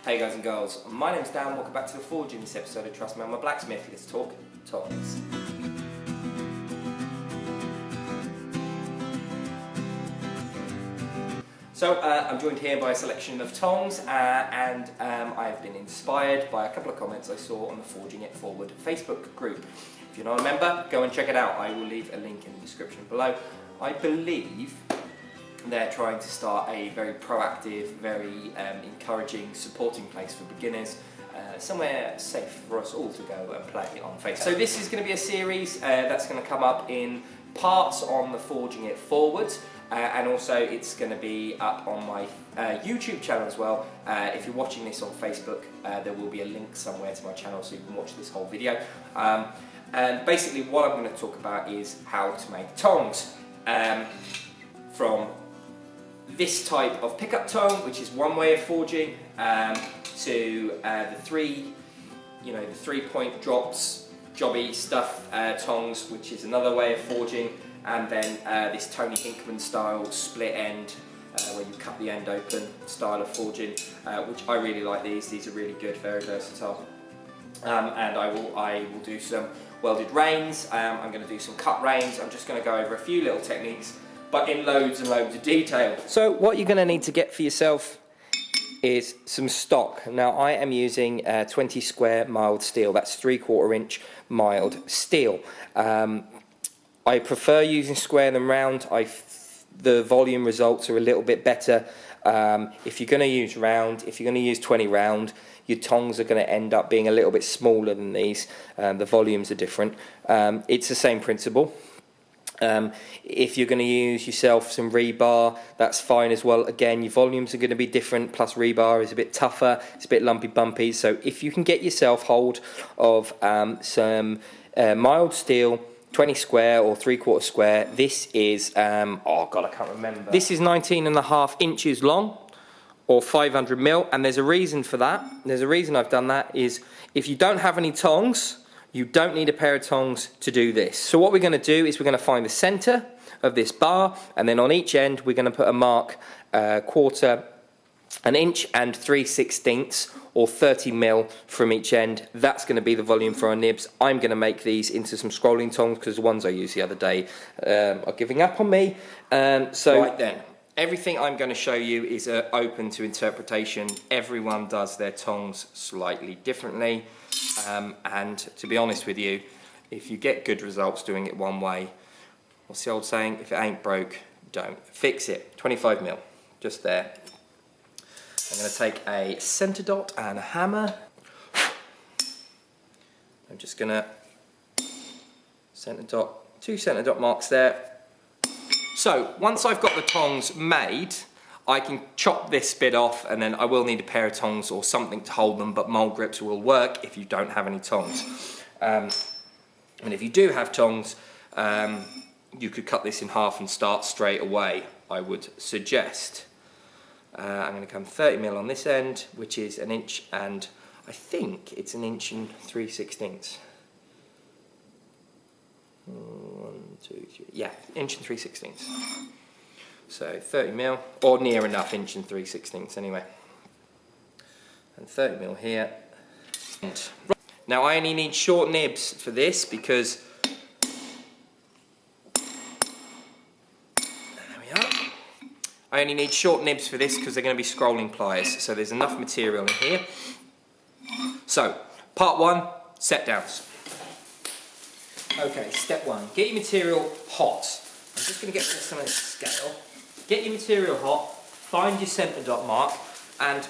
Hey guys and girls, my name's Dan, welcome back to the Forge in this episode of Trust Me, I'm a Blacksmith. Let's talk tongs. So I'm joined here by a selection of tongs and I've been inspired by a couple of comments I saw on the Forging It Forward Facebook group. If you're not a member, go and check it out. I will leave a link in the description below. I believe they're trying to start a very proactive, very encouraging, supporting place for beginners, somewhere safe for us all to go and play on Facebook. So this is going to be a series that's going to come up in parts on the Forging It Forward, and also it's going to be up on my YouTube channel as well. If you're watching this on Facebook, there will be a link somewhere to my channel so you can watch this whole video. And basically what I'm going to talk about is how to make tongs from this type of pickup tong, which is one way of forging, to the three-point drops, jobby stuff tongs, which is another way of forging, and then this Tony Hinkman style split end, where you cut the end open style of forging, which I really like these. These are really good, very versatile. And I will do some welded reins. I'm going to do some cut reins. I'm just going to go over a few little techniques, but in loads and loads of detail. So what you're going to need to get for yourself is some stock. Now I am using 20 square mild steel. That's 3/4 inch mild steel. I prefer using square than round. The volume results are a little bit better. If you're going to use round, if you're going to use 20 round, your tongs are going to end up being a little bit smaller than these. The volumes are different. It's the same principle. If you're going to use yourself some rebar, that's fine as well. Again, your volumes are going to be different, plus rebar is a bit tougher, it's a bit lumpy bumpy. So if you can get yourself hold of some mild steel, 20 square or 3/4 square, this is, oh god, I can't remember. This is 19.5 inches long, or 500 mil, and there's a reason for that. There's a reason I've done that, is if you don't have any tongs, you don't need a pair of tongs to do this. So what we're going to do is we're going to find the center of this bar, and then on each end we're going to put a mark 1/4 inch and 3/16 or 30 mil from each end. That's going to be the volume for our nibs. I'm going to make these into some scrolling tongs because the ones I used the other day are giving up on me. So right then, everything I'm going to show you is open to interpretation. Everyone does their tongs slightly differently. And to be honest with you, if you get good results doing it one way, what's the old saying? If it ain't broke, don't fix it. 25 mil, just there. I'm going to take a centre dot and a hammer. I'm just going to centre dot, 2 centre dot marks there. So once I've got the tongs made, I can chop this bit off, and then I will need a pair of tongs or something to hold them, but mold grips will work if you don't have any tongs. And if you do have tongs, you could cut this in half and start straight away, I would suggest. I'm going to come 30 mil on this end, which is 1 inch, and I think it's 1 inch and 3/16. 1, 2, 3, yeah, 1 inch and 3/16. So 30 mil, or near enough, 1 inch and 3/16 anyway. And 30 mil here. Now I only need short nibs for this because, there we are. I only need short nibs for this because they're going to be scrolling pliers. So there's enough material in here. So, part 1, set downs. Okay, step 1, get your material hot. I'm just going to get this on a scale. Get your material hot, find your centre dot mark, and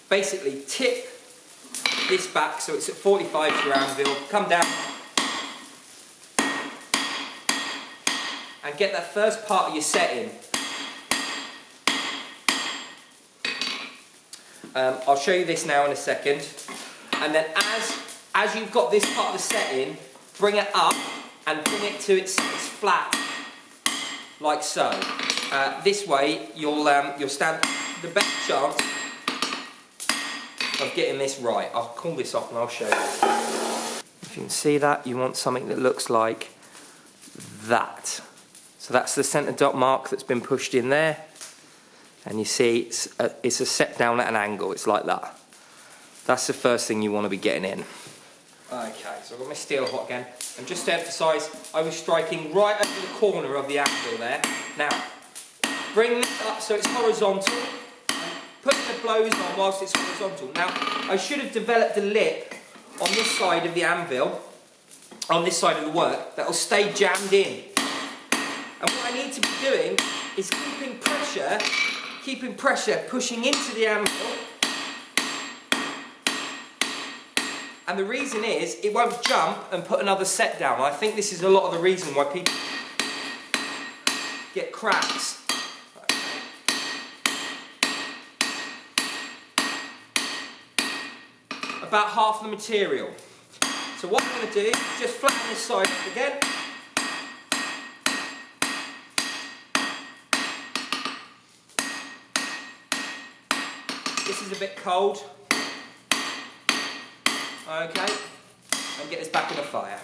basically tip this back so it's at 45 to your anvil, come down and get that first part of your set in. I'll show you this now in a second, and then as you've got this part of the set in, bring it up and bring it to its flat, like so. This way you'll stand the best chance of getting this right. I'll call this off and I'll show you. If you can see that, you want something that looks like that. So that's the centre dot mark that's been pushed in there. And you see it's a set down at an angle, it's like that. That's the first thing you want to be getting in. Okay, so I've got my steel hot again. And just to emphasise, I was striking right over the corner of the anvil there. Now, bring this up so it's horizontal. Put the blows on whilst it's horizontal. Now, I should have developed a lip on this side of the anvil, on this side of the work, that will stay jammed in. And what I need to be doing is keeping pressure pushing into the anvil. And the reason is, it won't jump and put another set down. I think this is a lot of the reason why people get cracks. About half the material. So what I'm going to do is just flatten this side up again. This is a bit cold. Okay, and get this back in the fire.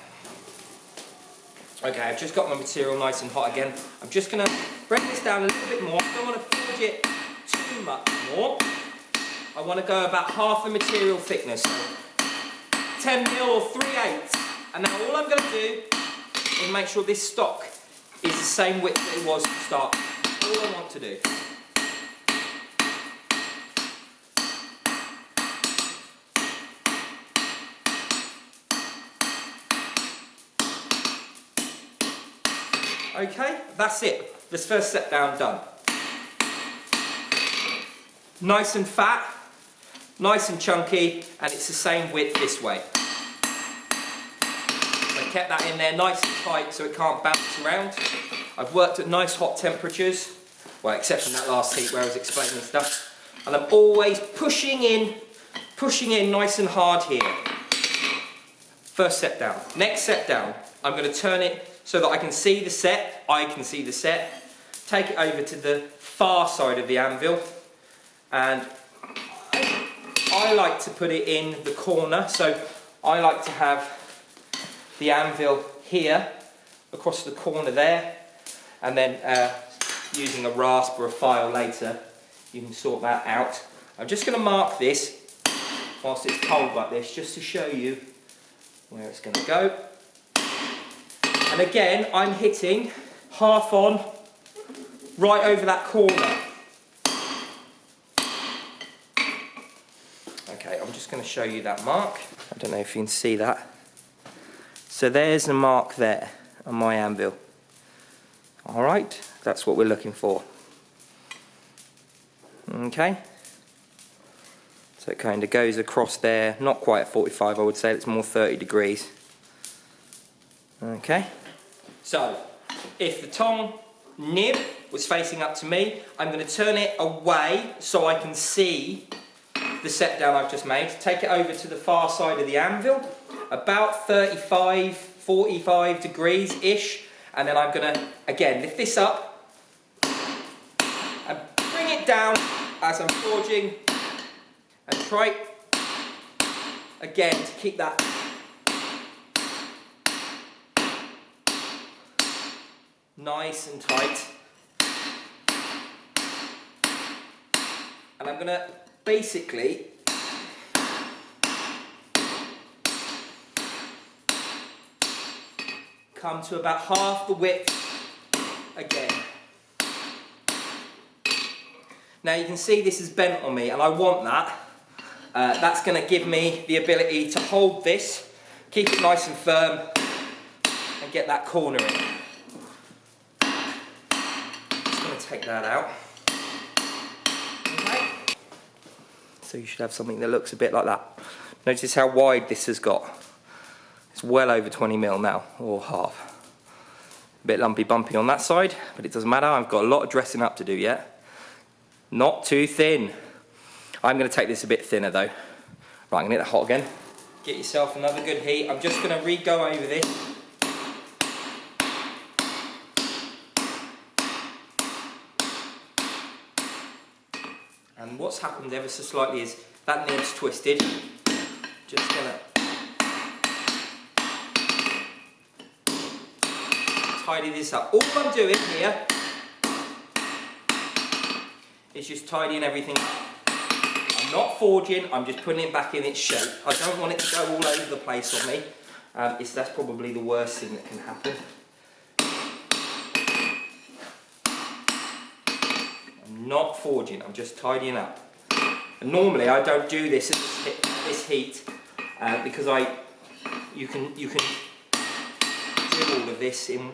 Okay, I've just got my material nice and hot again. I'm just going to break this down a little bit more. I don't want to forge it too much more. I want to go about half the material thickness. So 10mm or 3/8. And now all I'm going to do is make sure this stock is the same width that it was to start. All I want to do. Okay, that's it. This first set down done. Nice and fat, nice and chunky, and it's the same width this way. I kept that in there nice and tight so it can't bounce around. I've worked at nice hot temperatures, well, except from that last heat where I was explaining stuff. And I'm always pushing in nice and hard here. First set down. Next set down, I'm going to turn it so that I can see the set, take it over to the far side of the anvil, and I like to put it in the corner, so I like to have the anvil here, across the corner there, and then using a rasp or a file later, you can sort that out. I'm just going to mark this whilst it's cold like this, just to show you where it's going to go. And again, I'm hitting half on, right over that corner. Okay, I'm just going to show you that mark. I don't know if you can see that. So there's the mark there on my anvil. Alright, that's what we're looking for. Okay. So it kind of goes across there, not quite at 45, I would say, it's more 30 degrees. Okay. So, if the tong nib was facing up to me, I'm going to turn it away so I can see the set down I've just made. Take it over to the far side of the anvil, about 35, 45 degrees-ish, and then I'm going to, again, lift this up and bring it down as I'm forging, and try again to keep that nice and tight. And I'm going to basically come to about half the width again. Now you can see this is bent on me, and I want that. That's going to give me the ability to hold this, keep it nice and firm, and get that corner in. Just going to take that out. Okay. So you should have something that looks a bit like that. Notice how wide this has got. It's well over 20mm now, or half. A bit lumpy bumpy on that side, but it doesn't matter. I've got a lot of dressing up to do yet. Not too thin. I'm going to take this a bit thinner though. Right, I'm going to get that hot again. Get yourself another good heat. I'm just going to re-go over this. And what's happened ever so slightly is that nib's twisted. Just going to tidy this up. All I'm doing here is just tidying everything up. I'm not forging, I'm just putting it back in its shape. I don't want it to go all over the place on me. That's probably the worst thing that can happen. I'm not forging, I'm just tidying up. And normally I don't do this at this heat because you can do all of this in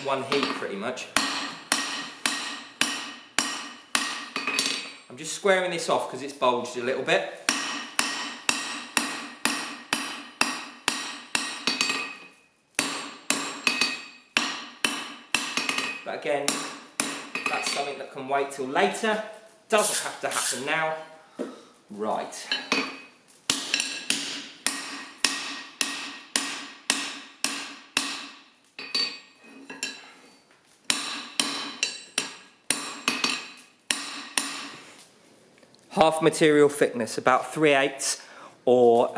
one heat pretty much. I'm just squaring this off because it's bulged a little bit. But again, that's something that can wait till later. Doesn't have to happen now. Right. Half material thickness, about 3/8 or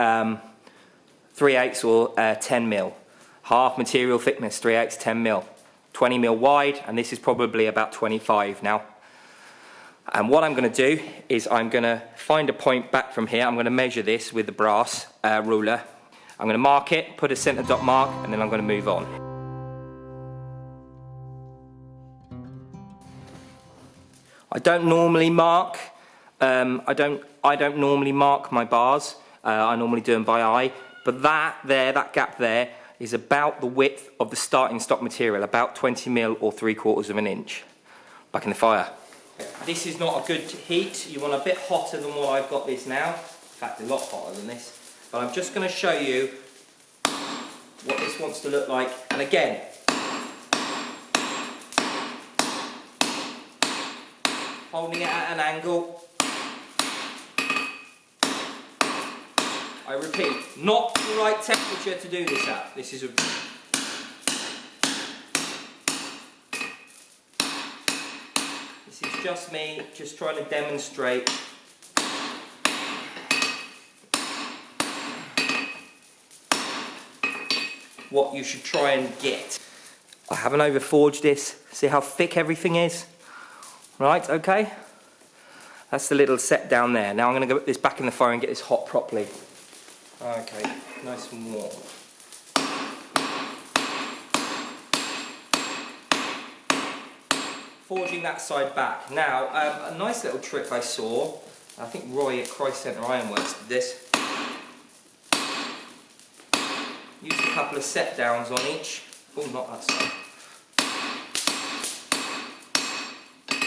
10 mil. Half material thickness, 3/8, 10 mil. 20 mil wide, and this is probably about 25 now. And what I'm going to do is I'm going to find a point back from here. I'm going to measure this with the brass ruler. I'm going to mark it, put a centre dot mark, and then I'm going to move on. I don't normally mark. I don't normally mark my bars. I normally do them by eye. But that gap there, is about the width of the starting stock material, about 20 mil or 3/4 of an inch. Back in the fire. This is not a good heat. You want a bit hotter than what I've got this now. In fact, a lot hotter than this. But I'm just going to show you what this wants to look like. And again, holding it at an angle. I repeat, not the right temperature to do this at. This is just me, just trying to demonstrate what you should try and get. I haven't overforged this. See how thick everything is? Right, okay. That's the little set down there. Now I'm going to go put this back in the fire and get this hot properly. Okay, nice and warm. Forging that side back. Now, a nice little trick I saw, I think Roy at Christ Centre Ironworks did this. Used a couple of set downs on each. Oh, not that side.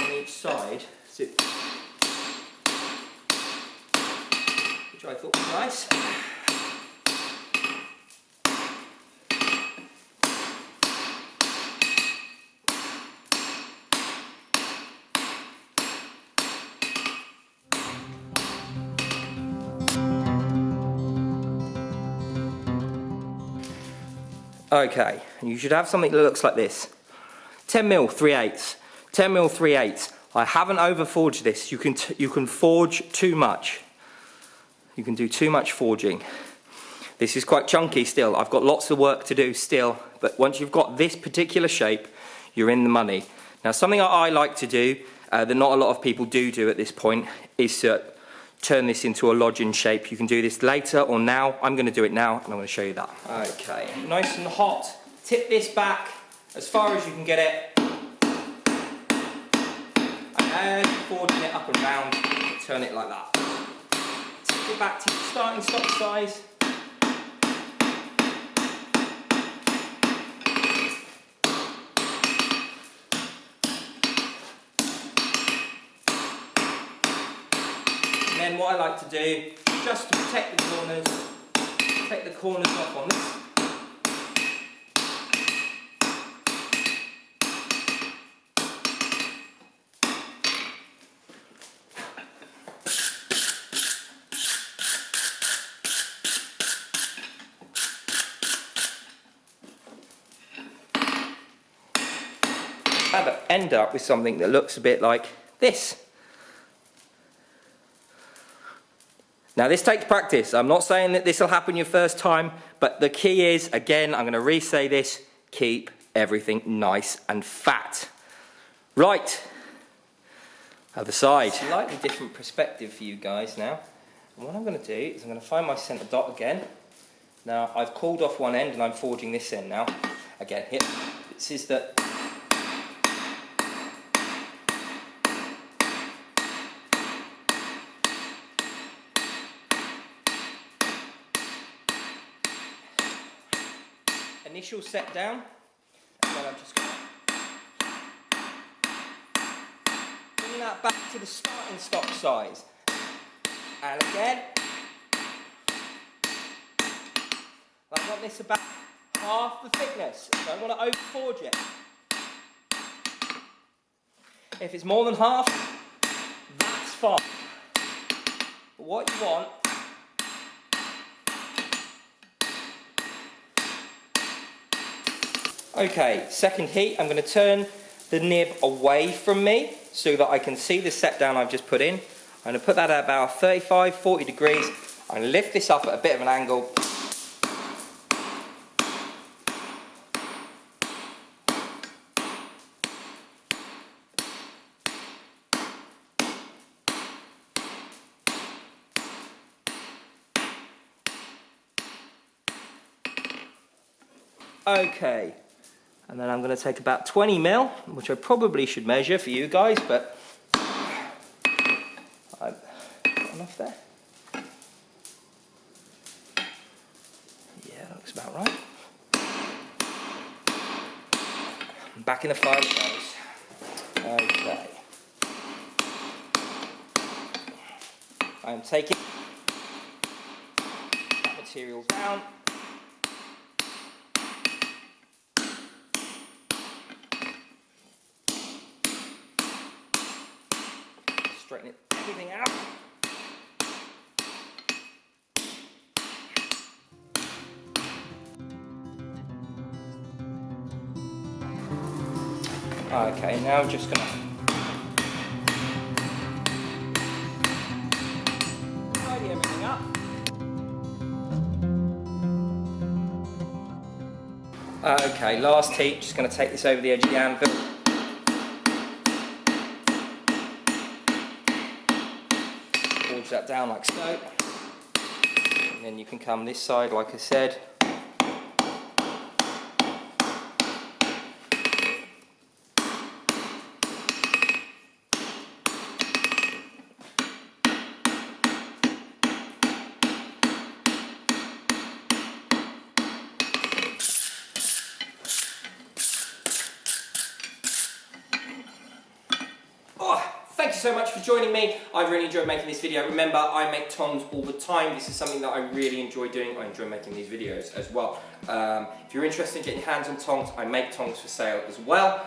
On each side, which I thought was nice. Okay, you should have something that looks like this. 10 mil 3/8. 10 mil 3/8. I haven't overforged this. You can forge too much. You can do too much forging. This is quite chunky still. I've got lots of work to do still, but once you've got this particular shape, you're in the money. Now, something I like to do that not a lot of people do at this point is turn this into a lodging shape. You can do this later or now. I'm going to do it now, and I'm going to show you that. Okay, nice and hot. Tip this back as far as you can get it. And as you're forging it up and round, turn it like that. Tip it back to your starting stock size. And then what I like to do, just to protect the corners, take the corners off on this. And end up with something that looks a bit like this. Now this takes practice. I'm not saying that this will happen your first time, but the key is, again, I'm going to re-say this, keep everything nice and fat. Right, other side. Slightly different perspective for you guys now. And what I'm going to do is I'm going to find my centre dot again. Now I've cooled off one end and I'm forging this end now. Again, here, this is the initial set down, and then I'm just going to bring that back to the starting stock size. And again, I want this about half the thickness. I don't want to over forge it. If it's more than half, that's fine. But what you want okay, second heat, I'm going to turn the nib away from me so that I can see the set down I've just put in. I'm going to put that at about 35, 40 degrees. I'm going to lift this up at a bit of an angle. Okay. And then I'm going to take about 20 mil, which I probably should measure for you guys, but I've got enough there. Yeah, that looks about right. Back in the file it goes. Okay. I'm taking that material down. Straighten everything out. Okay, now I'm just going to tidy everything up. Okay, last heat, just going to take this over the edge of the anvil. That down like so, and then you can come this side like I said. Thank you so much for joining me. I've really enjoyed making this video. Remember, I make tongs all the time. This is something that I really enjoy doing. I enjoy making these videos as well. If you're interested in getting your hands on tongs, I make tongs for sale as well.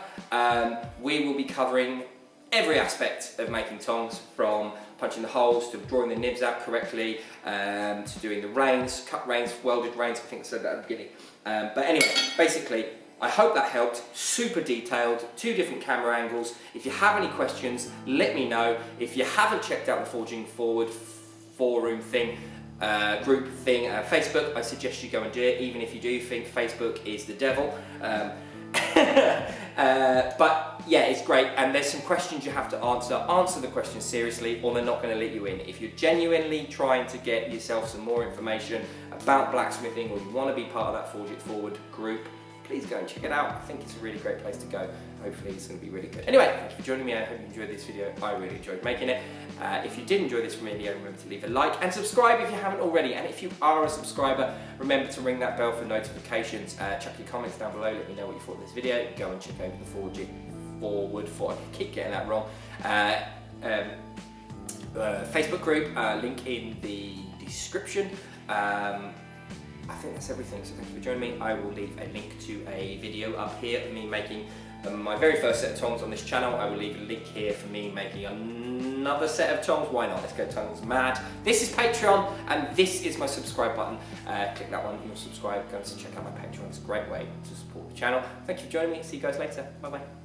We will be covering every aspect of making tongs, from punching the holes to drawing the nibs out correctly, to doing the reins, cut reins, welded reins. I think I said that at the beginning. But anyway, basically, I hope that helped. Super detailed, 2 different camera angles. If you have any questions, let me know. If you haven't checked out the Forging Forward forum thing, group thing, Facebook, I suggest you go and do it, even if you do think Facebook is the devil. But yeah, it's great, and there's some questions you have to answer. Answer the questions seriously, or they're not going to let you in. If you're genuinely trying to get yourself some more information about blacksmithing, or you want to be part of that Forge It Forward group, please go and check it out. I think it's a really great place to go. Hopefully it's going to be really good. Anyway, thanks for joining me. I hope you enjoyed this video. I really enjoyed making it. If you did enjoy this video, remember to leave a like and subscribe if you haven't already. And if you are a subscriber, remember to ring that bell for notifications. Chuck your comments down below. Let me know what you thought of this video. Go and check over the Forge It Forward for, I keep getting that wrong, Facebook group, link in the description. I think that's everything, so thank you for joining me. I will leave a link to a video up here of me making my very first set of tongs on this channel. I will leave a link here for me making another set of tongs. Why not? Let's go tongs mad. This is Patreon, and this is my subscribe button. Click that one, you'll subscribe. Go and check out my Patreon. It's a great way to support the channel. Thank you for joining me. See you guys later. Bye bye.